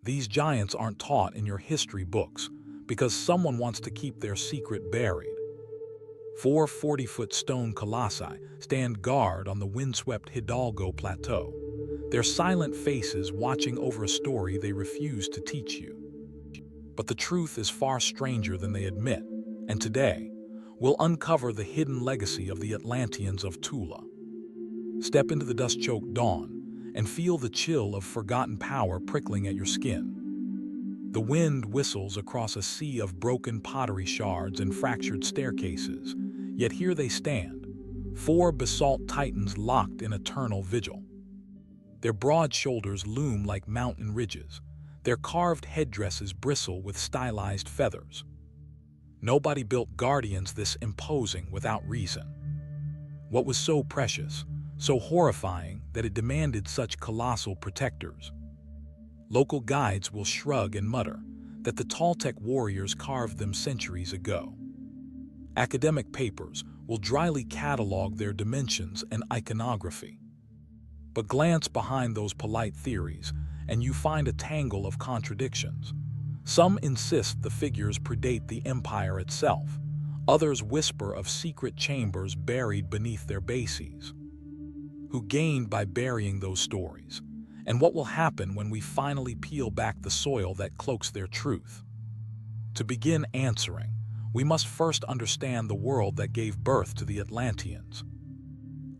These giants aren't taught in your history books because someone wants to keep their secret buried. Four 40-foot stone colossi stand guard on the windswept Hidalgo Plateau, their silent faces watching over a story they refuse to teach you. But the truth is far stranger than they admit, and today, we'll uncover the hidden legacy of the Atlanteans of Tula. Step into the dust-choked dawn and feel the chill of forgotten power prickling at your skin. The wind whistles across a sea of broken pottery shards and fractured staircases, yet here they stand, four basalt titans locked in eternal vigil. Their broad shoulders loom like mountain ridges, their carved headdresses bristle with stylized feathers. Nobody built guardians this imposing without reason. What was so precious, so horrifying that it demanded such colossal protectors? Local guides will shrug and mutter that the Toltec warriors carved them centuries ago. Academic papers will dryly catalog their dimensions and iconography. But glance behind those polite theories, and you find a tangle of contradictions. Some insist the figures predate the empire itself. Others whisper of secret chambers buried beneath their bases. Who gained by burying those stories? And what will happen when we finally peel back the soil that cloaks their truth? To begin answering, we must first understand the world that gave birth to the Atlanteans.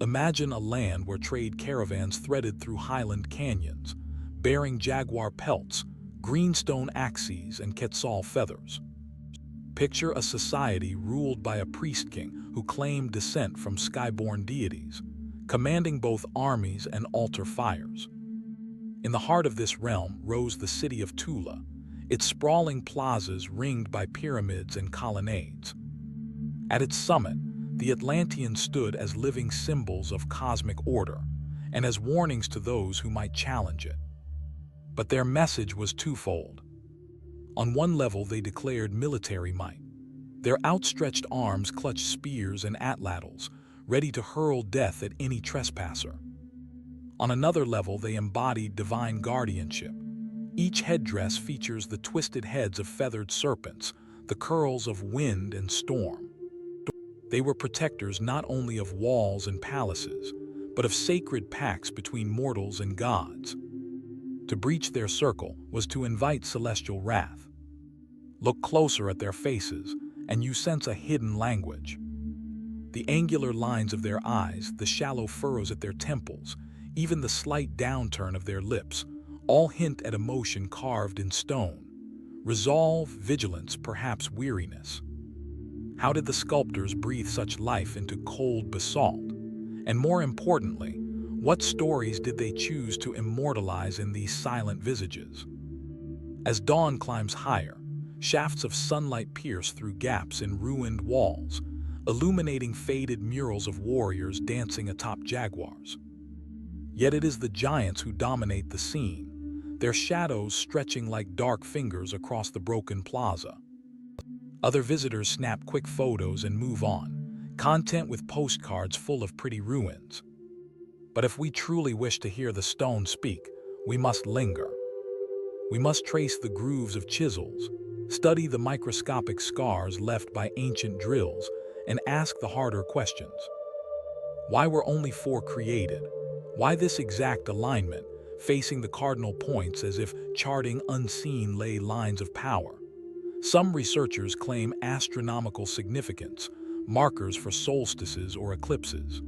Imagine a land where trade caravans threaded through highland canyons, bearing jaguar pelts, greenstone axes, and quetzal feathers. Picture a society ruled by a priest-king who claimed descent from skyborn deities, commanding both armies and altar fires. In the heart of this realm rose the city of Tula, its sprawling plazas ringed by pyramids and colonnades. At its summit, the Atlanteans stood as living symbols of cosmic order and as warnings to those who might challenge it. But their message was twofold. On one level, they declared military might. Their outstretched arms clutched spears and atlatls, ready to hurl death at any trespasser. On another level, they embodied divine guardianship. Each headdress features the twisted heads of feathered serpents, the curls of wind and storm. They were protectors not only of walls and palaces, but of sacred pacts between mortals and gods. To breach their circle was to invite celestial wrath. Look closer at their faces, and you sense a hidden language. The angular lines of their eyes, the shallow furrows at their temples, even the slight downturn of their lips, all hint at emotion carved in stone. Resolve, vigilance, perhaps weariness. How did the sculptors breathe such life into cold basalt? And more importantly, what stories did they choose to immortalize in these silent visages? As dawn climbs higher, shafts of sunlight pierce through gaps in ruined walls, illuminating faded murals of warriors dancing atop jaguars. Yet it is the giants who dominate the scene, their shadows stretching like dark fingers across the broken plaza. Other visitors snap quick photos and move on, content with postcards full of pretty ruins. But if we truly wish to hear the stone speak, we must linger. We must trace the grooves of chisels, study the microscopic scars left by ancient drills, and ask the harder questions. Why were only four created? Why this exact alignment, facing the cardinal points as if charting unseen ley lines of power? Some researchers claim astronomical significance, markers for solstices or eclipses.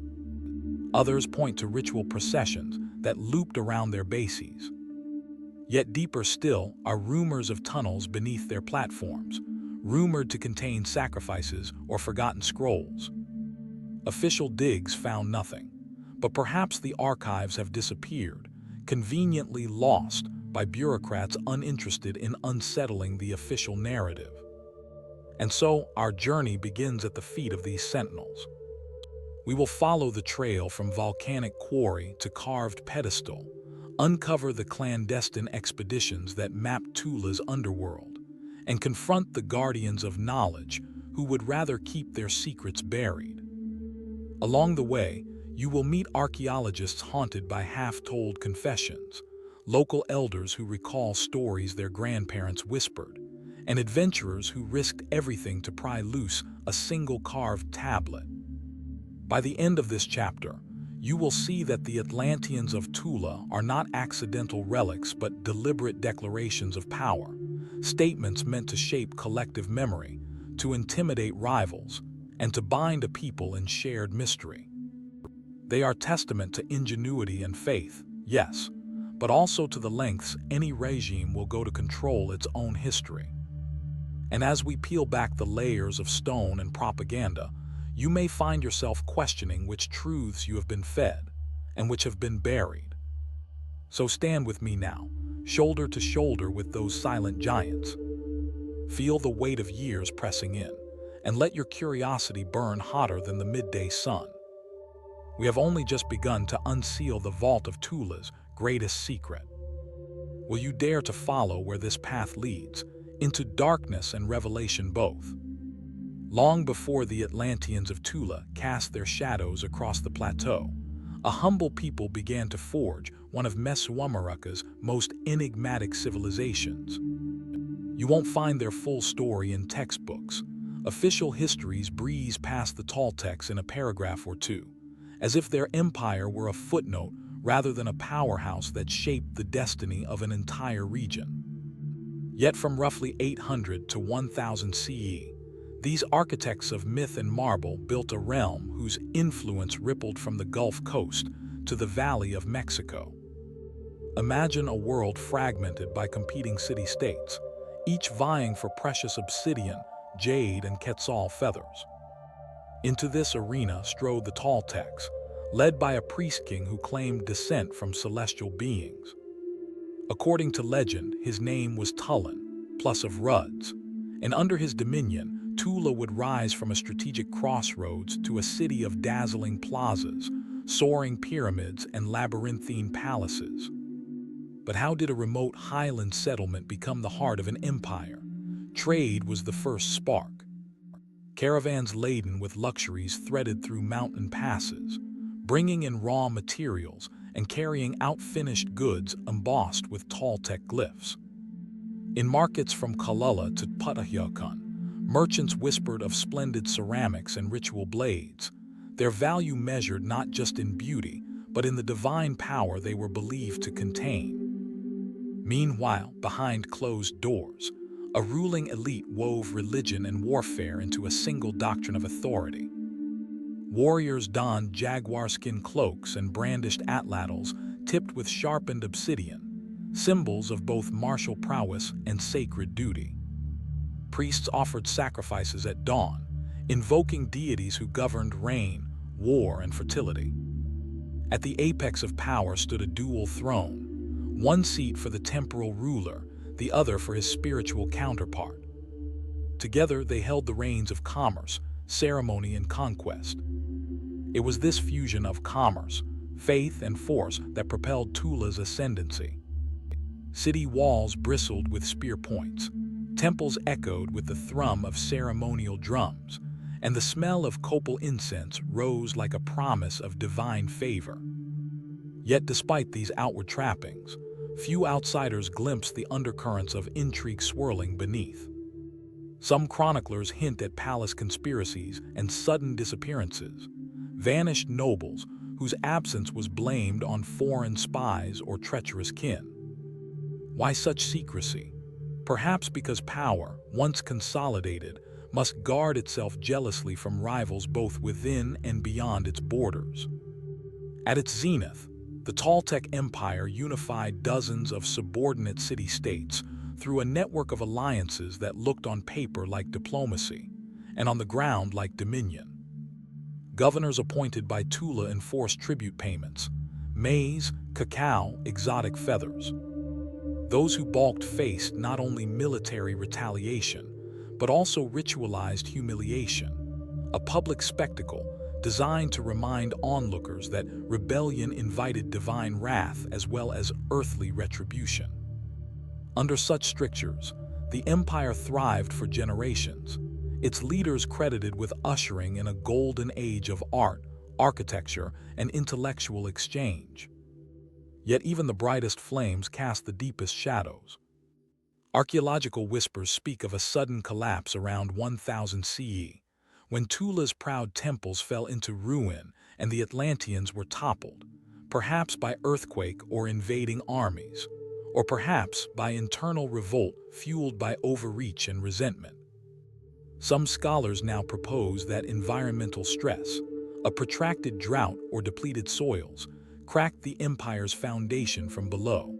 Others point to ritual processions that looped around their bases. Yet deeper still are rumors of tunnels beneath their platforms, rumored to contain sacrifices or forgotten scrolls. Official digs found nothing, but perhaps the archives have disappeared, conveniently lost by bureaucrats uninterested in unsettling the official narrative. And so our journey begins at the feet of these sentinels. We will follow the trail from volcanic quarry to carved pedestal, uncover the clandestine expeditions that map Tula's underworld, and confront the guardians of knowledge who would rather keep their secrets buried. Along the way, you will meet archaeologists haunted by half-told confessions, local elders who recall stories their grandparents whispered, and adventurers who risked everything to pry loose a single carved tablet. By the end of this chapter, you will see that the Atlanteans of Tula are not accidental relics but deliberate declarations of power, statements meant to shape collective memory, to intimidate rivals, and to bind a people in shared mystery. They are testament to ingenuity and faith, yes, but also to the lengths any regime will go to control its own history. And as we peel back the layers of stone and propaganda, you may find yourself questioning which truths you have been fed and which have been buried. So stand with me now, shoulder to shoulder with those silent giants. Feel the weight of years pressing in, and let your curiosity burn hotter than the midday sun. We have only just begun to unseal the vault of Tula's greatest secret. Will you dare to follow where this path leads, into darkness and revelation both? Long before the Atlanteans of Tula cast their shadows across the plateau, a humble people began to forge one of Mesoamerica's most enigmatic civilizations. You won't find their full story in textbooks. Official histories breeze past the Toltecs in a paragraph or two, as if their empire were a footnote rather than a powerhouse that shaped the destiny of an entire region. Yet from roughly 800 to 1000 CE, these architects of myth and marble built a realm whose influence rippled from the Gulf Coast to the Valley of Mexico. Imagine a world fragmented by competing city-states, each vying for precious obsidian, jade, and quetzal feathers. Into this arena strode the Toltecs, led by a priest-king who claimed descent from celestial beings. According to legend, his name was Tulin, plus of Ruds, and under his dominion, Tula would rise from a strategic crossroads to a city of dazzling plazas, soaring pyramids, and labyrinthine palaces. But how did a remote highland settlement become the heart of an empire? Trade was the first spark. Caravans laden with luxuries threaded through mountain passes, bringing in raw materials and carrying out finished goods embossed with Toltec glyphs. In markets from Kalula to Putahyakun, merchants whispered of splendid ceramics and ritual blades, their value measured not just in beauty, but in the divine power they were believed to contain. Meanwhile, behind closed doors, a ruling elite wove religion and warfare into a single doctrine of authority. Warriors donned jaguarskin cloaks and brandished atlatls tipped with sharpened obsidian, symbols of both martial prowess and sacred duty. Priests offered sacrifices at dawn, invoking deities who governed rain, war, and fertility. At the apex of power stood a dual throne, one seat for the temporal ruler, the other for his spiritual counterpart. Together they held the reins of commerce, ceremony, and conquest. It was this fusion of commerce, faith, and force that propelled Tula's ascendancy. City walls bristled with spear points, temples echoed with the thrum of ceremonial drums, and the smell of copal incense rose like a promise of divine favor. Yet despite these outward trappings, few outsiders glimpsed the undercurrents of intrigue swirling beneath. Some chroniclers hint at palace conspiracies and sudden disappearances, vanished nobles whose absence was blamed on foreign spies or treacherous kin. Why such secrecy? Perhaps because power, once consolidated, must guard itself jealously from rivals both within and beyond its borders. At its zenith, the Toltec Empire unified dozens of subordinate city-states through a network of alliances that looked on paper like diplomacy and on the ground like dominion. Governors appointed by Tula enforced tribute payments, maize, cacao, exotic feathers. Those who balked faced not only military retaliation, but also ritualized humiliation, a public spectacle designed to remind onlookers that rebellion invited divine wrath as well as earthly retribution. Under such strictures, the empire thrived for generations, its leaders credited with ushering in a golden age of art, architecture, and intellectual exchange. Yet even the brightest flames cast the deepest shadows. Archaeological whispers speak of a sudden collapse around 1000 CE, when Tula's proud temples fell into ruin and the Atlanteans were toppled, perhaps by earthquake or invading armies, or perhaps by internal revolt fueled by overreach and resentment. Some scholars now propose that environmental stress, a protracted drought or depleted soils, cracked the empire's foundation from below.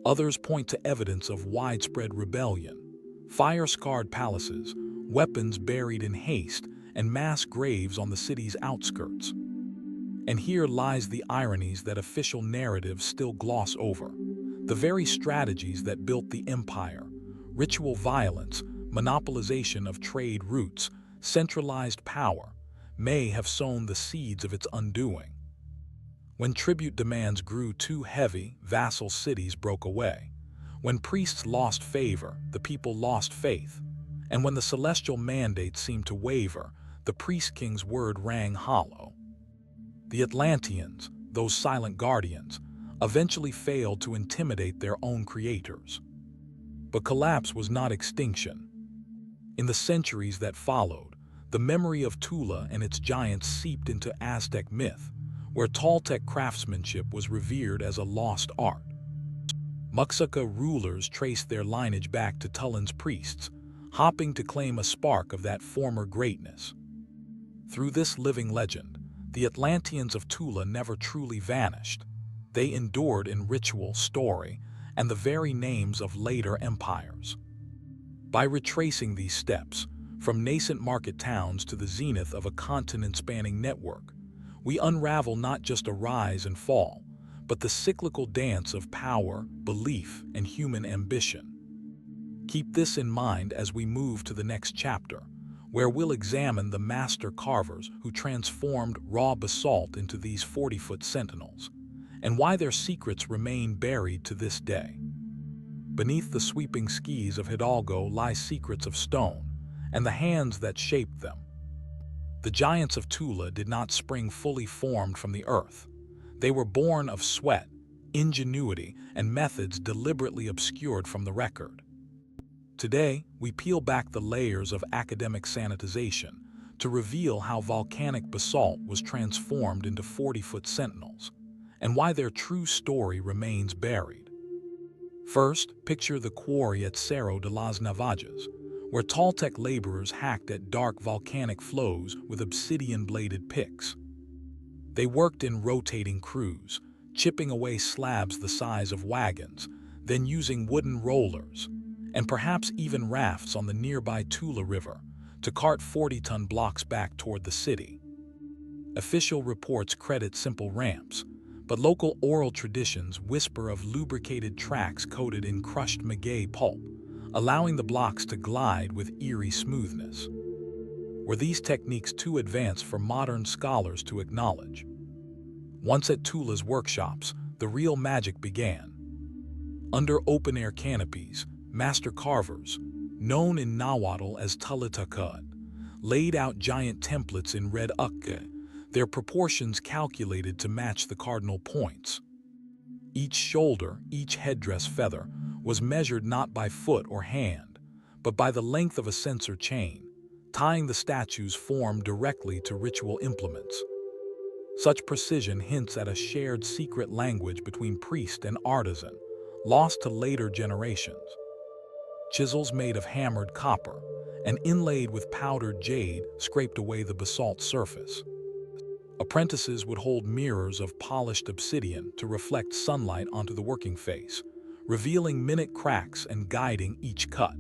Others point to evidence of widespread rebellion, fire-scarred palaces, weapons buried in haste, and mass graves on the city's outskirts. And here lies the ironies that official narratives still gloss over. The very strategies that built the empire, ritual violence, monopolization of trade routes, centralized power, may have sown the seeds of its undoing. When tribute demands grew too heavy, vassal cities broke away. When priests lost favor, the people lost faith. And when the celestial mandate seemed to waver, the priest-king's word rang hollow. The Atlanteans, those silent guardians, eventually failed to intimidate their own creators. But collapse was not extinction. In the centuries that followed, the memory of Tula and its giants seeped into Aztec myth, where Toltec craftsmanship was revered as a lost art. Muxca rulers traced their lineage back to Tulan's priests, hoping to claim a spark of that former greatness. Through this living legend, the Atlanteans of Tula never truly vanished. They endured in ritual, story, and the very names of later empires. By retracing these steps, from nascent market towns to the zenith of a continent-spanning network, we unravel not just a rise and fall, but the cyclical dance of power, belief, and human ambition. Keep this in mind as we move to the next chapter, where we'll examine the master carvers who transformed raw basalt into these 40-foot sentinels, and why their secrets remain buried to this day. Beneath the sweeping skis of Hidalgo lie secrets of stone, and the hands that shaped them. The giants of Tula did not spring fully formed from the earth. They were born of sweat, ingenuity, and methods deliberately obscured from the record. Today, we peel back the layers of academic sanitization to reveal how volcanic basalt was transformed into 40-foot sentinels, and why their true story remains buried. First, picture the quarry at Cerro de las Navajas, where Toltec laborers hacked at dark volcanic flows with obsidian-bladed picks. They worked in rotating crews, chipping away slabs the size of wagons, then using wooden rollers, and perhaps even rafts on the nearby Tula River, to cart 40-ton blocks back toward the city. Official reports credit simple ramps, but local oral traditions whisper of lubricated tracks coated in crushed maguey pulp, allowing the blocks to glide with eerie smoothness. Were these techniques too advanced for modern scholars to acknowledge? Once at Tula's workshops, the real magic began. Under open-air canopies, master carvers, known in Nahuatl as Tlahtecutl, laid out giant templates in red ukka, their proportions calculated to match the cardinal points. Each shoulder, each headdress feather, was measured not by foot or hand, but by the length of a censer chain, tying the statue's form directly to ritual implements. Such precision hints at a shared secret language between priest and artisan, lost to later generations. Chisels made of hammered copper and inlaid with powdered jade scraped away the basalt surface. Apprentices would hold mirrors of polished obsidian to reflect sunlight onto the working face, revealing minute cracks and guiding each cut.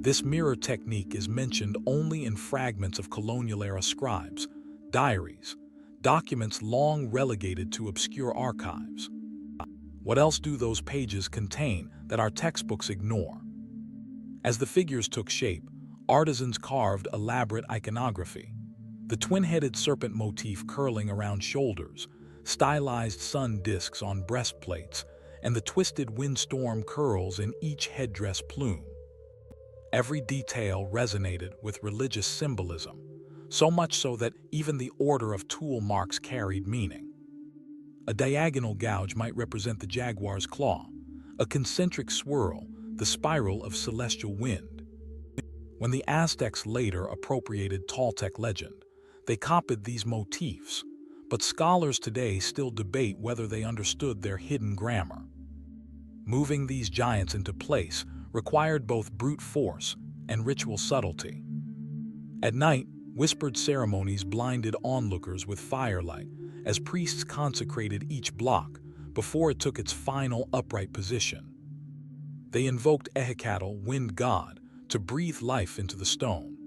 This mirror technique is mentioned only in fragments of colonial-era scribes, diaries, documents long relegated to obscure archives. What else do those pages contain that our textbooks ignore? As the figures took shape, artisans carved elaborate iconography. The twin-headed serpent motif curling around shoulders, stylized sun discs on breastplates, and the twisted windstorm curls in each headdress plume. Every detail resonated with religious symbolism, so much so that even the order of tool marks carried meaning. A diagonal gouge might represent the jaguar's claw, a concentric swirl, the spiral of celestial wind. When the Aztecs later appropriated Toltec legend, they copied these motifs, but scholars today still debate whether they understood their hidden grammar. Moving these giants into place required both brute force and ritual subtlety. At night, whispered ceremonies blinded onlookers with firelight as priests consecrated each block before it took its final upright position. They invoked Ehecatl, wind god, to breathe life into the stone.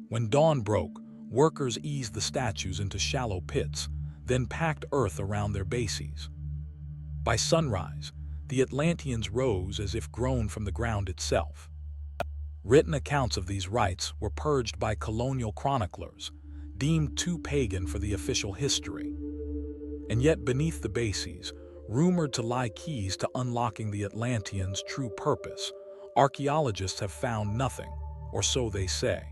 When dawn broke, workers eased the statues into shallow pits, then packed earth around their bases. By sunrise, the Atlanteans rose as if grown from the ground itself. Written accounts of these rites were purged by colonial chroniclers, deemed too pagan for the official history. And yet beneath the bases, rumored to lie keys to unlocking the Atlanteans' true purpose, archaeologists have found nothing, or so they say.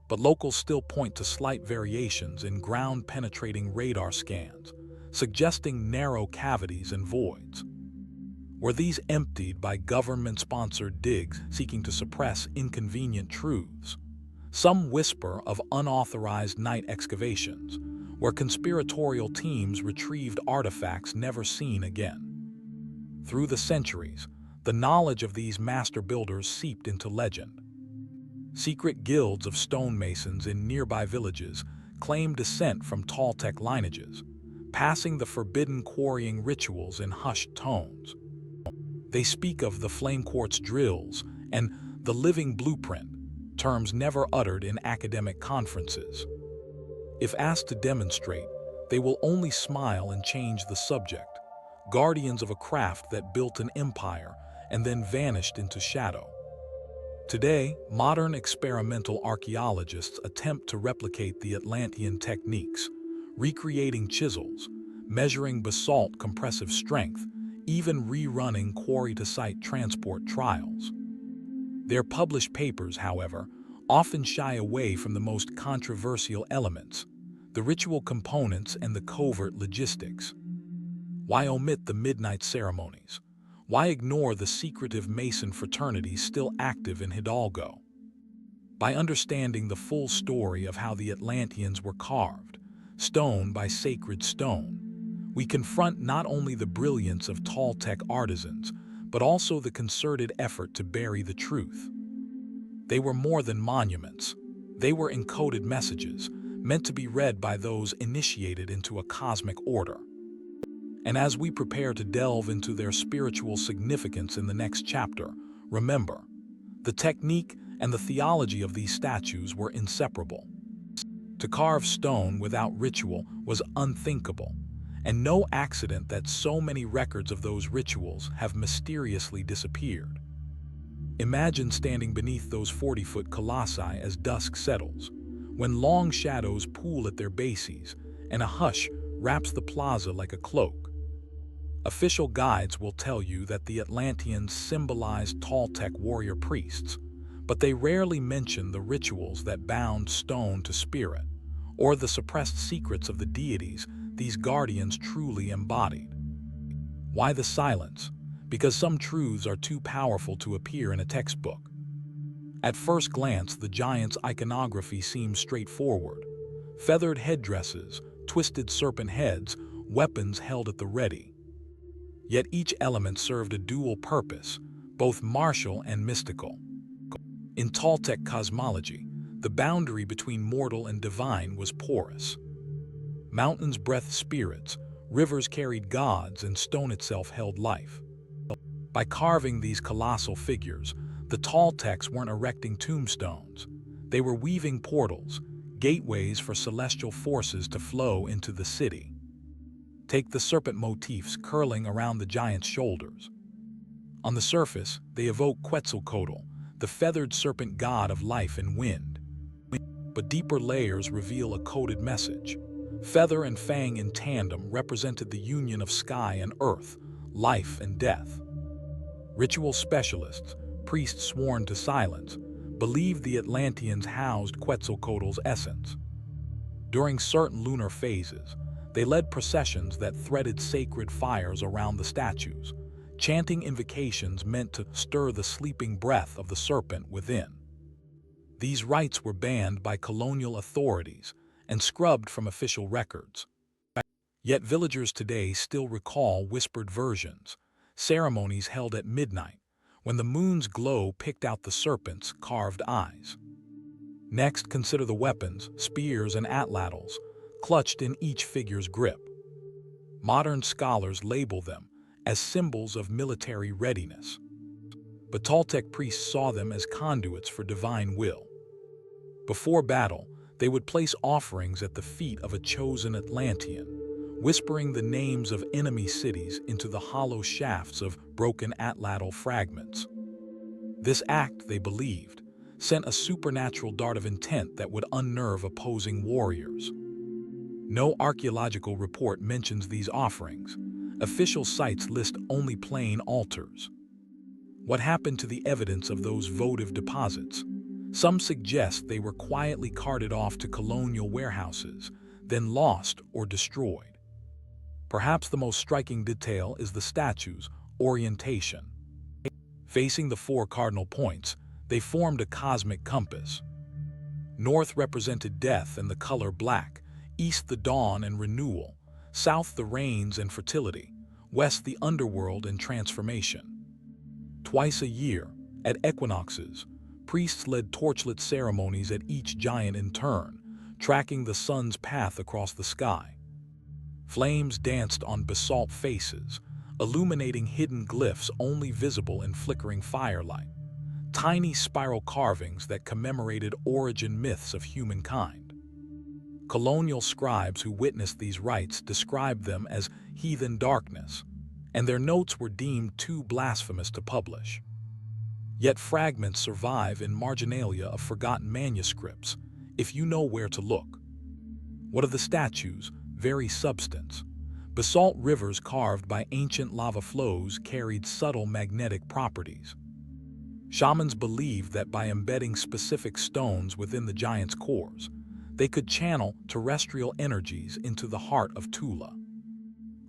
But locals still point to slight variations in ground-penetrating radar scans, suggesting narrow cavities and voids. Were these emptied by government-sponsored digs seeking to suppress inconvenient truths? Some whisper of unauthorized night excavations, where conspiratorial teams retrieved artifacts never seen again. Through the centuries, the knowledge of these master builders seeped into legend. Secret guilds of stonemasons in nearby villages claim descent from Toltec lineages, passing the forbidden quarrying rituals in hushed tones. They speak of the flame quartz drills and the living blueprint, terms never uttered in academic conferences. If asked to demonstrate, they will only smile and change the subject, guardians of a craft that built an empire and then vanished into shadow. Today, modern experimental archaeologists attempt to replicate the Atlantean techniques, recreating chisels, measuring basalt compressive strength, even rerunning quarry-to-site transport trials. Their published papers, however, often shy away from the most controversial elements, the ritual components and the covert logistics. Why omit the midnight ceremonies? Why ignore the secretive Mason fraternities still active in Hidalgo? By understanding the full story of how the Atlanteans were carved, stone by sacred stone, we confront not only the brilliance of Toltec artisans, but also the concerted effort to bury the truth. They were more than monuments. They were encoded messages, meant to be read by those initiated into a cosmic order. And as we prepare to delve into their spiritual significance in the next chapter, remember, the technique and the theology of these statues were inseparable. To carve stone without ritual was unthinkable, and no accident that so many records of those rituals have mysteriously disappeared. Imagine standing beneath those 40-foot colossi as dusk settles, when long shadows pool at their bases and a hush wraps the plaza like a cloak. Official guides will tell you that the Atlanteans symbolized Toltec warrior priests, but they rarely mention the rituals that bound stone to spirit, or the suppressed secrets of the deities these guardians truly embodied. Why the silence? Because some truths are too powerful to appear in a textbook. At first glance, the giants' iconography seems straightforward. Feathered headdresses, twisted serpent heads, weapons held at the ready. Yet each element served a dual purpose, both martial and mystical. In Toltec cosmology, the boundary between mortal and divine was porous. Mountains breathed spirits, rivers carried gods, and stone itself held life. By carving these colossal figures, the Toltecs weren't erecting tombstones. They were weaving portals, gateways for celestial forces to flow into the city. Take the serpent motifs curling around the giant's shoulders. On the surface, they evoke Quetzalcoatl, the feathered serpent god of life and wind. But deeper layers reveal a coded message. Feather and fang in tandem represented the union of sky and earth, life and death. Ritual specialists, priests sworn to silence, believed the Atlanteans housed Quetzalcoatl's essence. During certain lunar phases, They led processions that threaded sacred fires around the statues, chanting invocations meant to stir the sleeping breath of the serpent within. These rites were banned by colonial authorities and scrubbed from official records. Yet villagers today still recall whispered versions, ceremonies held at midnight, when the moon's glow picked out the serpent's carved eyes. Next, consider the weapons, spears and atlatls, clutched in each figure's grip. Modern scholars label them as symbols of military readiness, but Toltec priests saw them as conduits for divine will. Before battle, they would place offerings at the feet of a chosen Atlantean, whispering the names of enemy cities into the hollow shafts of broken atlatl fragments. This act, they believed, sent a supernatural dart of intent that would unnerve opposing warriors. No archaeological report mentions these offerings. Official sites list only plain altars. What happened to the evidence of those votive deposits? Some suggest they were quietly carted off to colonial warehouses, then lost or destroyed. Perhaps the most striking detail is the statue's orientation. Facing the four cardinal points, they formed a cosmic compass. North represented death and the color black, east the dawn and renewal, south the rains and fertility, west the underworld and transformation. Twice a year, at equinoxes, priests led torchlit ceremonies at each giant in turn, tracking the sun's path across the sky. Flames danced on basalt faces, illuminating hidden glyphs only visible in flickering firelight, tiny spiral carvings that commemorated origin myths of humankind. Colonial scribes who witnessed these rites described them as heathen darkness, and their notes were deemed too blasphemous to publish. Yet fragments survive in marginalia of forgotten manuscripts, if you know where to look. What of the statues' very substance? Basalt rivers carved by ancient lava flows carried subtle magnetic properties. Shamans believed that by embedding specific stones within the giant's cores, they could channel terrestrial energies into the heart of Tula.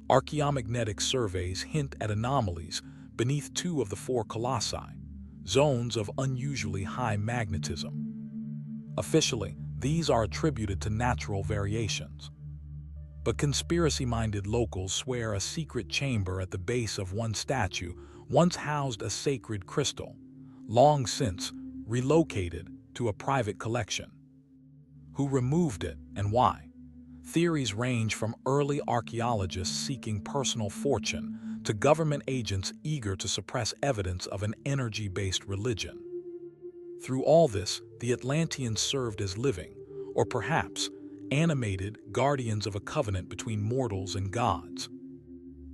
Archaeomagnetic surveys hint at anomalies beneath two of the four colossi, zones of unusually high magnetism. Officially, these are attributed to natural variations. But conspiracy-minded locals swear a secret chamber at the base of one statue once housed a sacred crystal, long since relocated to a private collection. Who removed it and why? Theories range from early archaeologists seeking personal fortune to government agents eager to suppress evidence of an energy-based religion. Through all this, the Atlanteans served as living, or perhaps animated, guardians of a covenant between mortals and gods.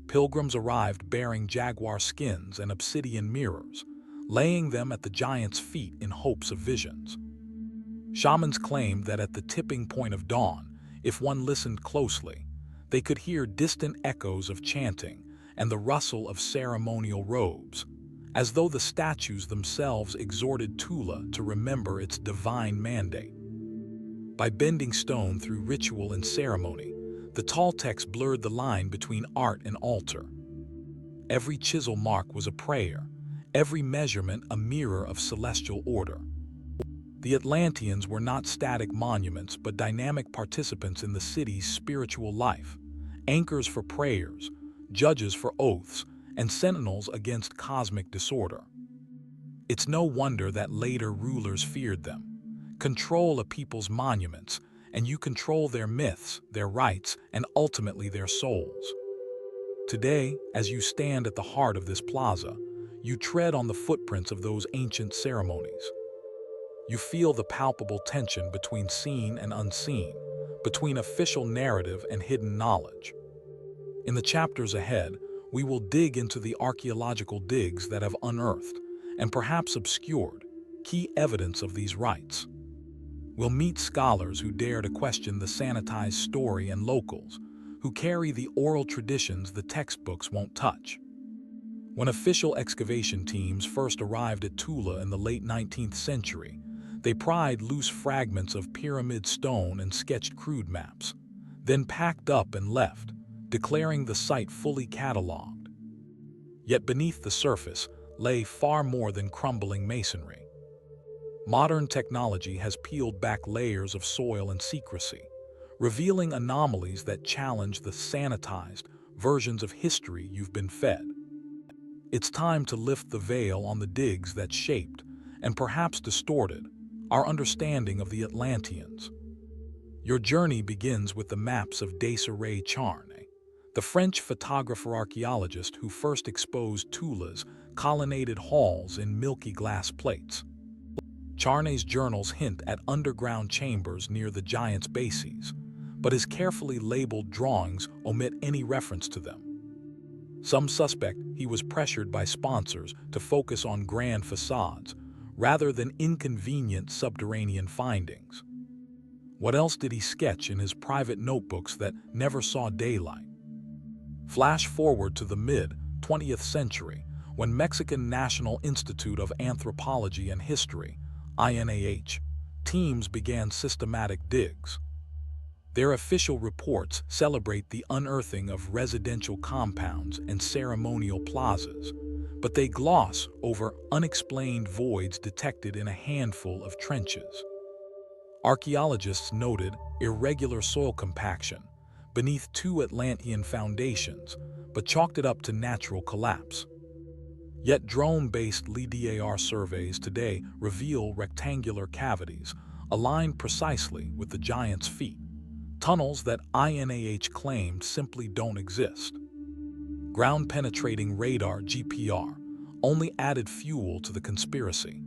Pilgrims arrived bearing jaguar skins and obsidian mirrors, laying them at the giant's feet in hopes of visions. Shamans claimed that at the tipping point of dawn, if one listened closely, they could hear distant echoes of chanting and the rustle of ceremonial robes, as though the statues themselves exhorted Tula to remember its divine mandate. By bending stone through ritual and ceremony, the Toltecs blurred the line between art and altar. Every chisel mark was a prayer, every measurement a mirror of celestial order. The Atlanteans were not static monuments but dynamic participants in the city's spiritual life, anchors for prayers, judges for oaths, and sentinels against cosmic disorder. It's no wonder that later rulers feared them. Control a people's monuments, and you control their myths, their rites, and ultimately their souls. Today, as you stand at the heart of this plaza, you tread on the footprints of those ancient ceremonies. You feel the palpable tension between seen and unseen, between official narrative and hidden knowledge. In the chapters ahead, we will dig into the archaeological digs that have unearthed, and perhaps obscured, key evidence of these rites. We'll meet scholars who dare to question the sanitized story and locals who carry the oral traditions the textbooks won't touch. When official excavation teams first arrived at Tula in the late 19th century, they pried loose fragments of pyramid stone and sketched crude maps. then packed up and left, declaring the site fully catalogued. Yet beneath the surface lay far more than crumbling masonry. Modern technology has peeled back layers of soil and secrecy, revealing anomalies that challenge the sanitized versions of history you've been fed. It's time to lift the veil on the digs that shaped, and perhaps distorted, our understanding of the Atlanteans. Your journey begins with the maps of Desiré Charnay, the French photographer-archaeologist who first exposed Tula's colonnaded halls in milky glass plates. Charnay's journals hint at underground chambers near the giant's bases, but his carefully labeled drawings omit any reference to them. Some suspect he was pressured by sponsors to focus on grand facades rather than inconvenient subterranean findings. What else did he sketch in his private notebooks that never saw daylight? Flash forward to the mid-20th century, when Mexican National Institute of Anthropology and History, INAH, teams began systematic digs. Their official reports celebrate the unearthing of residential compounds and ceremonial plazas, but they gloss over unexplained voids detected in a handful of trenches. Archaeologists noted irregular soil compaction beneath two Atlantean foundations, but chalked it up to natural collapse. Yet drone-based LiDAR surveys today reveal rectangular cavities aligned precisely with the giant's feet, tunnels that INAH claimed simply don't exist. Ground-penetrating radar (GPR) only added fuel to the conspiracy.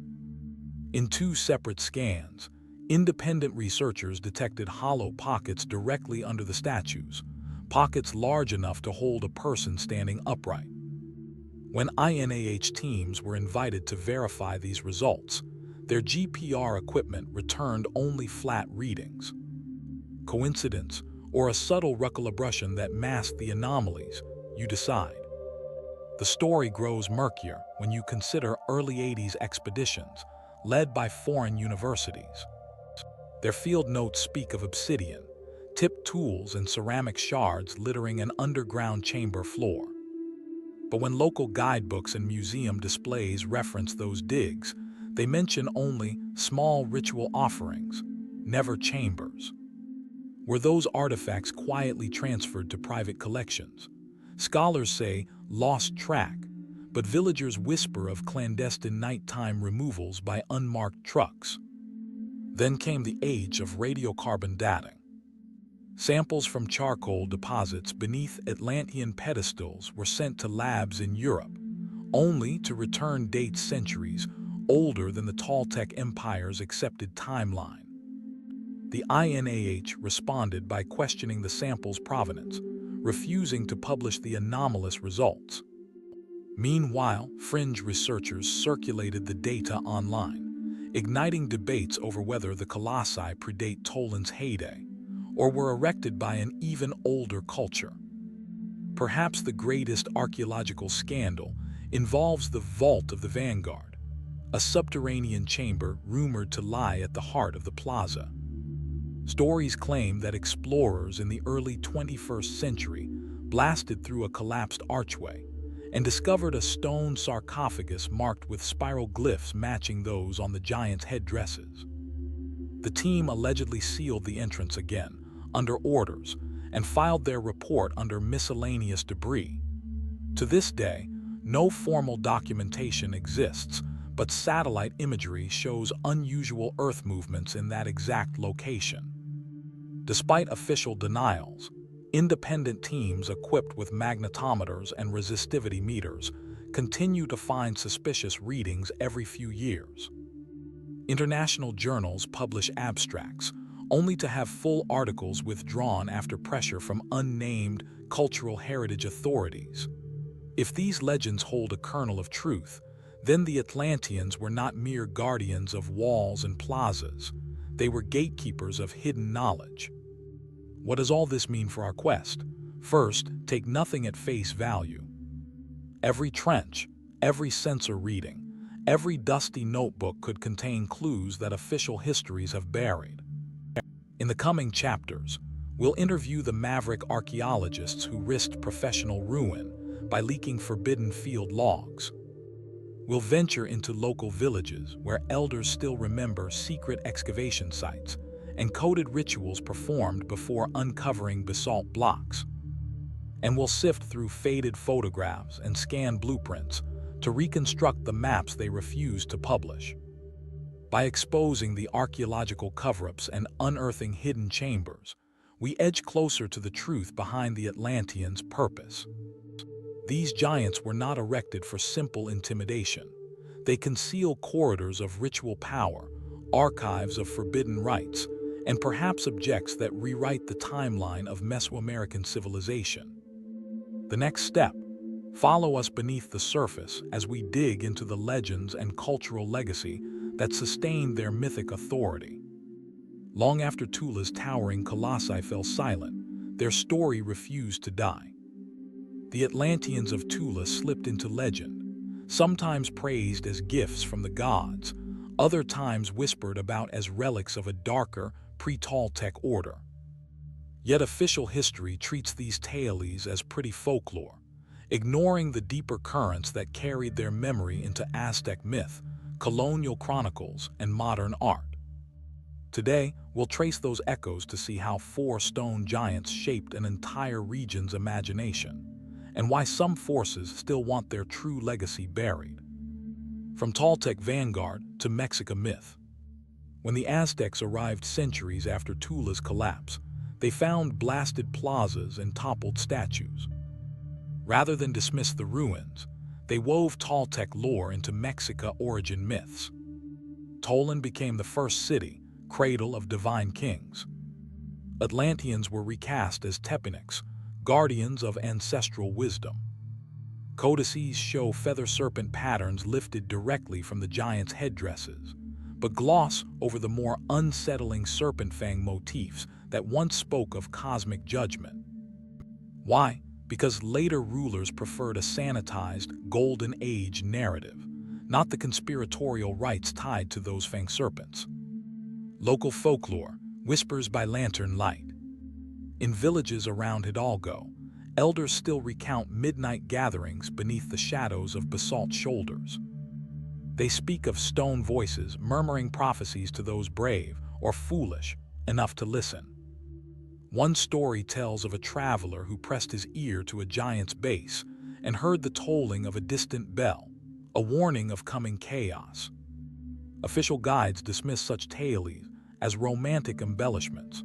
In two separate scans, independent researchers detected hollow pockets directly under the statues, pockets large enough to hold a person standing upright. When INAH teams were invited to verify these results, their GPR equipment returned only flat readings. Coincidence, or a subtle recalibration that masked the anomalies? You decide. The story grows murkier when you consider early 80s expeditions led by foreign universities. Their field notes speak of obsidian, tipped tools, and ceramic shards littering an underground chamber floor. But when local guidebooks and museum displays reference those digs, they mention only small ritual offerings, never chambers. Were those artifacts quietly transferred to private collections? Scholars say lost track, but villagers whisper of clandestine nighttime removals by unmarked trucks. Then came the age of radiocarbon dating. Samples from charcoal deposits beneath Atlantean pedestals were sent to labs in Europe, only to return dates centuries older than the Toltec Empire's accepted timeline. The INAH responded by questioning the sample's provenance, refusing to publish the anomalous results. Meanwhile, fringe researchers circulated the data online, igniting debates over whether the colossi predate Toland's heyday or were erected by an even older culture. Perhaps the greatest archaeological scandal involves the Vault of the Vanguard, a subterranean chamber rumored to lie at the heart of the plaza. Stories claim that explorers in the early 21st century blasted through a collapsed archway and discovered a stone sarcophagus marked with spiral glyphs matching those on the giant's headdresses. The team allegedly sealed the entrance again, under orders, and filed their report under miscellaneous debris. To this day, no formal documentation exists, but satellite imagery shows unusual Earth movements in that exact location. Despite official denials, independent teams equipped with magnetometers and resistivity meters continue to find suspicious readings every few years. International journals publish abstracts, only to have full articles withdrawn after pressure from unnamed cultural heritage authorities. If these legends hold a kernel of truth, then the Atlanteans were not mere guardians of walls and plazas. They were gatekeepers of hidden knowledge. What does all this mean for our quest? First, take nothing at face value. Every trench, every sensor reading, every dusty notebook could contain clues that official histories have buried. In the coming chapters, We'll interview the maverick archaeologists who risked professional ruin by leaking forbidden field logs. We'll venture into local villages where elders still remember secret excavation sites and coded rituals performed before uncovering basalt blocks. And we'll sift through faded photographs and scan blueprints to reconstruct the maps they refused to publish. By exposing the archaeological cover-ups and unearthing hidden chambers, we edge closer to the truth behind the Atlanteans' purpose. These giants were not erected for simple intimidation. They conceal corridors of ritual power, archives of forbidden rites, and perhaps objects that rewrite the timeline of Mesoamerican civilization. The next step: follow us beneath the surface as we dig into the legends and cultural legacy that sustained their mythic authority. Long after Tula's towering colossi fell silent, their story refused to die. The Atlanteans of Tula slipped into legend, sometimes praised as gifts from the gods, other times whispered about as relics of a darker, pre-Toltec order. Yet official history treats these tales as pretty folklore, ignoring the deeper currents that carried their memory into Aztec myth, colonial chronicles, and modern art. Today, we'll trace those echoes to see how 4 stone giants shaped an entire region's imagination, and why some forces still want their true legacy buried. From Toltec vanguard to Mexica myth. When the Aztecs arrived centuries after Tula's collapse, they found blasted plazas and toppled statues. Rather than dismiss the ruins, they wove Toltec lore into Mexica origin myths. Tolan became the first city, cradle of divine kings. Atlanteans were recast as Tepancs, guardians of ancestral wisdom. Codices show feather serpent patterns lifted directly from the giants' headdresses, but gloss over the more unsettling serpent fang motifs that once spoke of cosmic judgment. Why? Because later rulers preferred a sanitized, golden age narrative, not the conspiratorial rites tied to those fang serpents. Local folklore, whispers by lantern light. In villages around Hidalgo, elders still recount midnight gatherings beneath the shadows of basalt shoulders. They speak of stone voices murmuring prophecies to those brave or foolish enough to listen. One story tells of a traveler who pressed his ear to a giant's base and heard the tolling of a distant bell, a warning of coming chaos. Official guides dismiss such tales as romantic embellishments,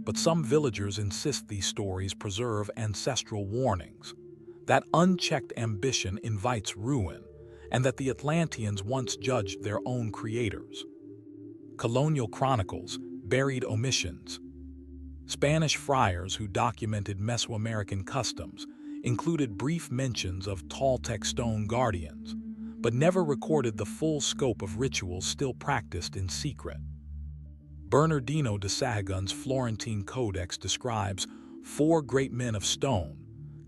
but some villagers insist these stories preserve ancestral warnings, that unchecked ambition invites ruin, and that the Atlanteans once judged their own creators. Colonial chronicles buried omissions. Spanish friars who documented Mesoamerican customs included brief mentions of Toltec stone guardians, but never recorded the full scope of rituals still practiced in secret. Bernardino de Sahagun's Florentine Codex describes 4 great men of stone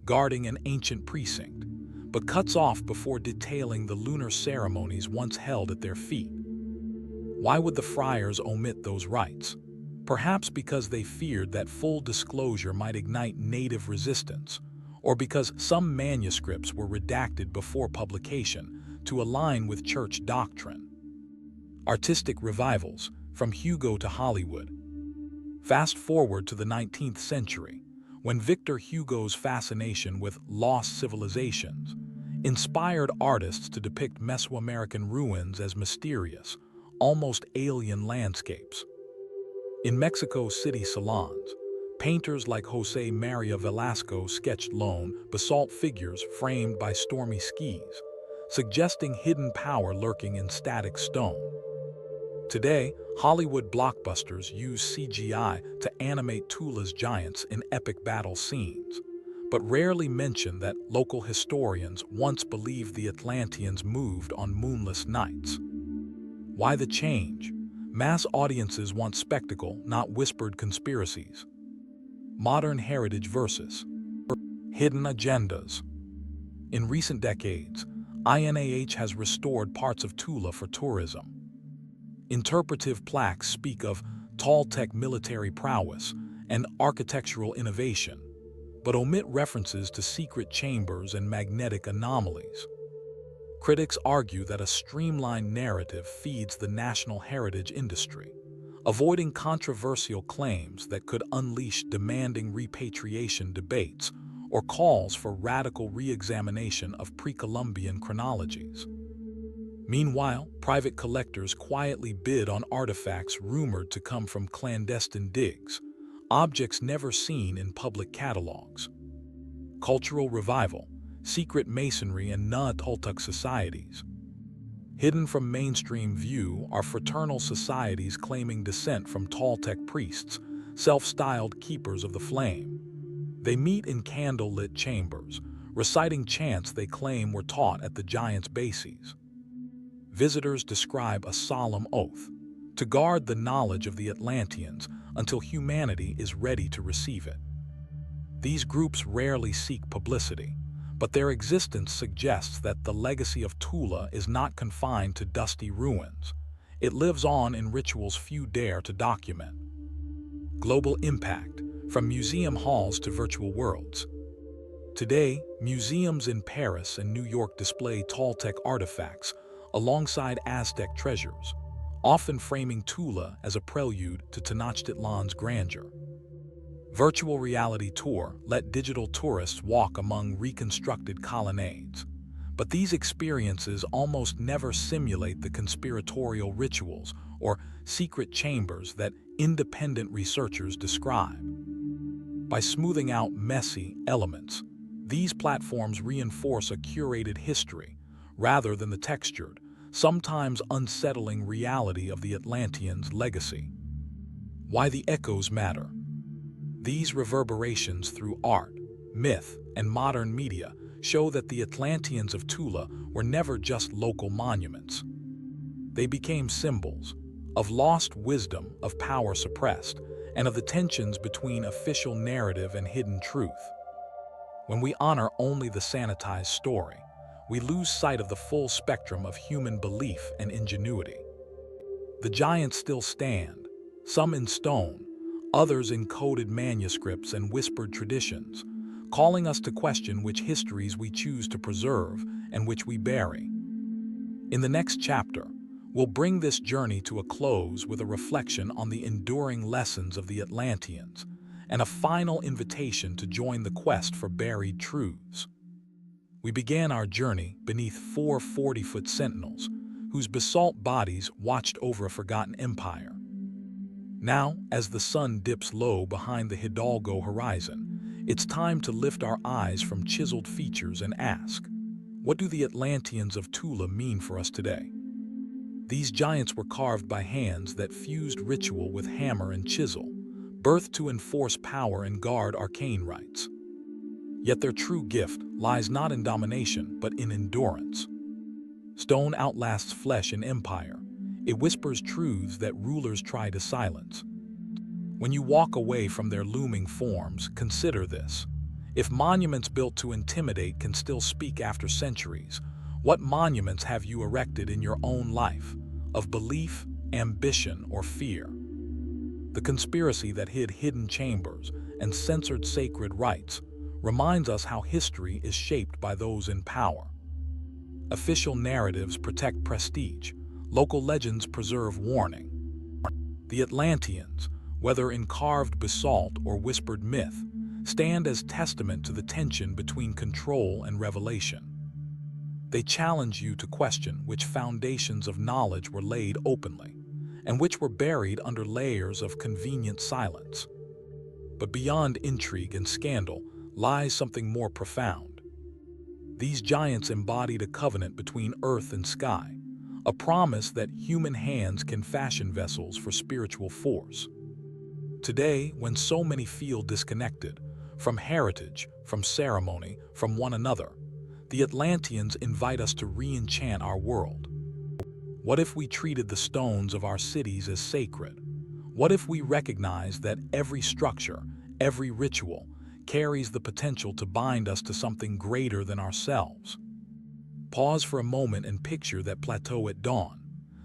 guarding an ancient precinct, but cuts off before detailing the lunar ceremonies once held at their feet. Why would the friars omit those rites? Perhaps because they feared that full disclosure might ignite native resistance, or because some manuscripts were redacted before publication to align with church doctrine. Artistic revivals, from Hugo to Hollywood. Fast forward to the 19th century, when Victor Hugo's fascination with lost civilizations inspired artists to depict Mesoamerican ruins as mysterious, almost alien landscapes. In Mexico City salons, painters like José María Velasco sketched lone, basalt figures framed by stormy skies, suggesting hidden power lurking in static stone. Today, Hollywood blockbusters use CGI to animate Tula's giants in epic battle scenes, but rarely mention that local historians once believed the Atlanteans moved on moonless nights. Why the change? Mass audiences want spectacle, not whispered conspiracies. Modern heritage versus hidden agendas. In recent decades, INAH has restored parts of Tula for tourism. Interpretive plaques speak of Toltec military prowess and architectural innovation, but omit references to secret chambers and magnetic anomalies. Critics argue that a streamlined narrative feeds the national heritage industry, avoiding controversial claims that could unleash demanding repatriation debates or calls for radical re-examination of pre-Columbian chronologies. Meanwhile, private collectors quietly bid on artifacts rumored to come from clandestine digs, objects never seen in public catalogs. Cultural revival, secret masonry, and Toltec societies. Hidden from mainstream view are fraternal societies claiming descent from Toltec priests, self-styled keepers of the flame. They meet in candle-lit chambers, reciting chants they claim were taught at the giants' bases. Visitors describe a solemn oath to guard the knowledge of the Atlanteans until humanity is ready to receive it. These groups rarely seek publicity, but their existence suggests that the legacy of Tula is not confined to dusty ruins. It lives on in rituals few dare to document. Global impact, from museum halls to virtual worlds. Today, museums in Paris and New York display Toltec artifacts alongside Aztec treasures, often framing Tula as a prelude to Tenochtitlan's grandeur. Virtual reality tour let digital tourists walk among reconstructed colonnades, but these experiences almost never simulate the conspiratorial rituals or secret chambers that independent researchers describe. By smoothing out messy elements, these platforms reinforce a curated history rather than the textured, sometimes unsettling reality of the Atlanteans' legacy. Why the echoes matter. These reverberations through art, myth, and modern media show that the Atlanteans of Tula were never just local monuments. They became symbols of lost wisdom, of power suppressed, and of the tensions between official narrative and hidden truth. When we honor only the sanitized story, we lose sight of the full spectrum of human belief and ingenuity. The giants still stand, some in stone, others in coded manuscripts and whispered traditions, calling us to question which histories we choose to preserve and which we bury. In the next chapter, we'll bring this journey to a close with a reflection on the enduring lessons of the Atlanteans and a final invitation to join the quest for buried truths. We began our journey beneath 4 40-foot sentinels, whose basalt bodies watched over a forgotten empire. Now, as the sun dips low behind the Hidalgo horizon, it's time to lift our eyes from chiseled features and ask, what do the Atlanteans of Tula mean for us today? These giants were carved by hands that fused ritual with hammer and chisel, birthed to enforce power and guard arcane rites. Yet their true gift lies not in domination, but in endurance. Stone outlasts flesh in empire. It whispers truths that rulers try to silence. When you walk away from their looming forms, consider this. If monuments built to intimidate can still speak after centuries, what monuments have you erected in your own life, of belief, ambition, or fear? The conspiracy that hid hidden chambers and censored sacred rites reminds us how history is shaped by those in power. Official narratives protect prestige, local legends preserve warning. The Atlanteans, whether in carved basalt or whispered myth, stand as testament to the tension between control and revelation. They challenge you to question which foundations of knowledge were laid openly, and which were buried under layers of convenient silence. But beyond intrigue and scandal lies something more profound. These giants embodied a covenant between earth and sky, a promise that human hands can fashion vessels for spiritual force. Today, when so many feel disconnected, from heritage, from ceremony, from one another, the Atlanteans invite us to re-enchant our world. What if we treated the stones of our cities as sacred? What if we recognized that every structure, every ritual, carries the potential to bind us to something greater than ourselves? Pause for a moment and picture that plateau at dawn.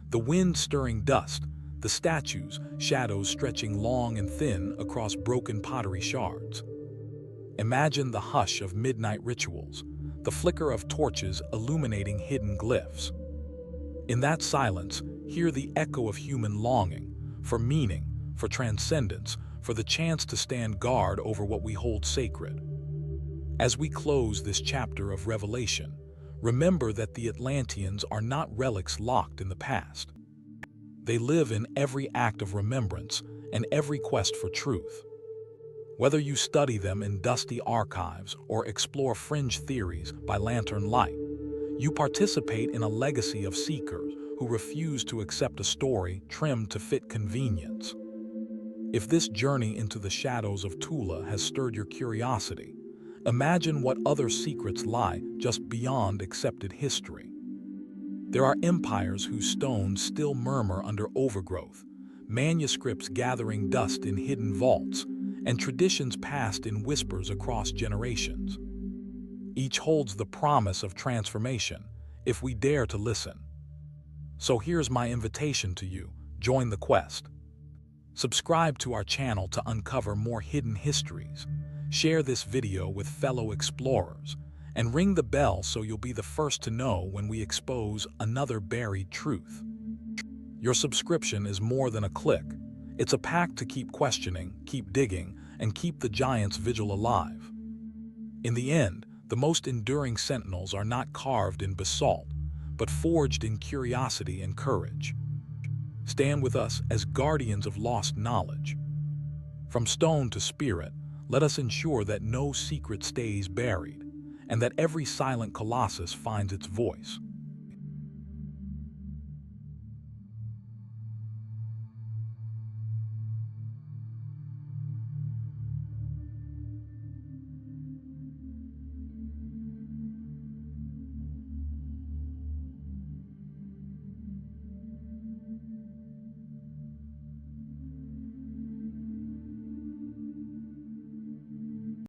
The wind stirring dust, the statues, shadows stretching long and thin across broken pottery shards. Imagine the hush of midnight rituals, the flicker of torches illuminating hidden glyphs. In that silence, hear the echo of human longing, for meaning, for transcendence, for the chance to stand guard over what we hold sacred. As we close this chapter of Revelation, remember that the Atlanteans are not relics locked in the past. They live in every act of remembrance and every quest for truth. Whether you study them in dusty archives or explore fringe theories by lantern light, you participate in a legacy of seekers who refuse to accept a story trimmed to fit convenience. If this journey into the shadows of Tula has stirred your curiosity, imagine what other secrets lie just beyond accepted history. There are empires whose stones still murmur under overgrowth, manuscripts gathering dust in hidden vaults, and traditions passed in whispers across generations. Each holds the promise of transformation, if we dare to listen. So here's my invitation to you: join the quest. Subscribe to our channel to uncover more hidden histories, share this video with fellow explorers, and ring the bell so you'll be the first to know when we expose another buried truth. Your subscription is more than a click. It's a pact to keep questioning, keep digging, and keep the giant's vigil alive. In the end, the most enduring sentinels are not carved in basalt, but forged in curiosity and courage. Stand with us as guardians of lost knowledge. From stone to spirit, let us ensure that no secret stays buried, and that every silent colossus finds its voice.